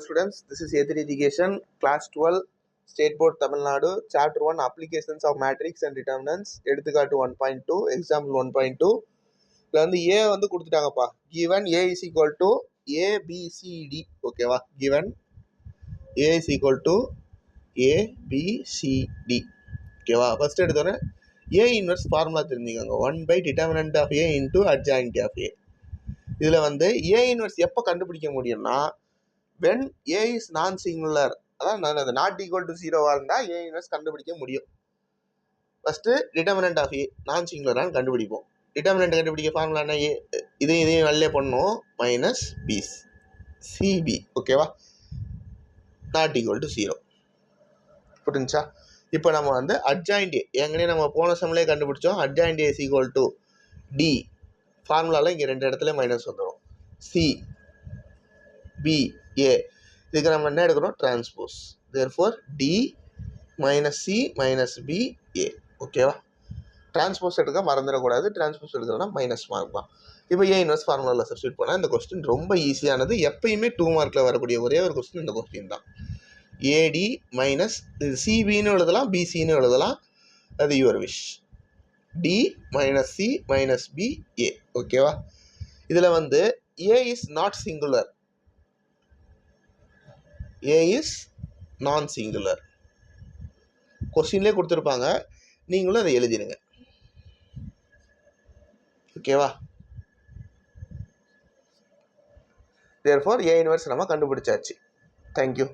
Students, this is A3 Education, Class 12, State Board Tamil Nadu, Chapter 1, Applications of Matrix and Determinants, எடுத்துக்காட்டு 1.2, Example 1.2. இதில் வந்து A வந்து கொடுத்துட்டாங்கப்பா. Given A is equal to A, B, C, D. ஓகேவா? Given A is equal to A, B, C, D. ஓகேவா? First எடுத்தோன்னே A inverse formula தெரிஞ்சுக்கோங்க. 1 by determinant of A into adjoint of A. இதில் வந்து A inverse எப்போ கண்டுபிடிக்க முடியும்னா when A is non-singular, அதாவது நாட் ஈக்குவல் டு 0 இருந்தால் A இன்வெர்ஸ் கண்டுபிடிக்க முடியும். ஃபர்ஸ்ட் டிட்டர்மினன்ட் ஆஃப் A நான் சிங்குலரான்னு கண்டுபிடிப்போம். டிட்டர்மினன்ட் கண்டுபிடிக்க ஃபார்முலா என்ன? இதையும் நல்லே பண்ணணும், மைனஸ் பி சிபி. ஓகேவா? நாட் ஈக்குவல் டு 0 புரிஞ்சா? இப்போ நம்ம வந்து அட்ஜாயிண்ட் ஏ ஏற்கனவே நம்ம போன சம்லேயே கண்டுபிடிச்சோம். Adjoint A is equal to D. ஃபார்முலாவில் இங்கே ரெண்டு இடத்துல மைனஸ் வந்துடும். C B A. இதுக்கு நம்ம என்ன எடுக்கணும்? Transpose. Therefore D minus C minus B A. ஓகேவா? டிரான்ஸ்போஸ் எடுக்க மறந்துடக்கூடாது. டிரான்ஸ்போஸ் எடுக்கிறோம்னா மைனஸ் மார்க் தான். இப்போ ஏ இன்வெர்ஸ் ஃபார்முலாவில் சப்ஸ்டியூட் பண்ணால் இந்த கொஸ்டின் ரொம்ப ஈஸியானது. எப்பயுமே 2 மார்க்கில் வரக்கூடிய ஒரே ஒரு கொஸ்டின் இந்த கொஸ்டின் தான். ஏடி மைனஸ் இது சிபின்னு எழுதலாம், பிசின்னு எழுதலாம், அது your wish. D minus C minus B A. ஓகேவா? இதில் வந்து A is not singular, A is non singular. கொஸ்டின்லேயே கொடுத்துருப்பாங்க, நீங்களும் அதை எழுதிடுங்க. ஓகேவா? தேர்ஃபோர் ஏ இன்வெர்ஸ் நம்ம கண்டுபிடிச்சாச்சு. தேங்க்யூ.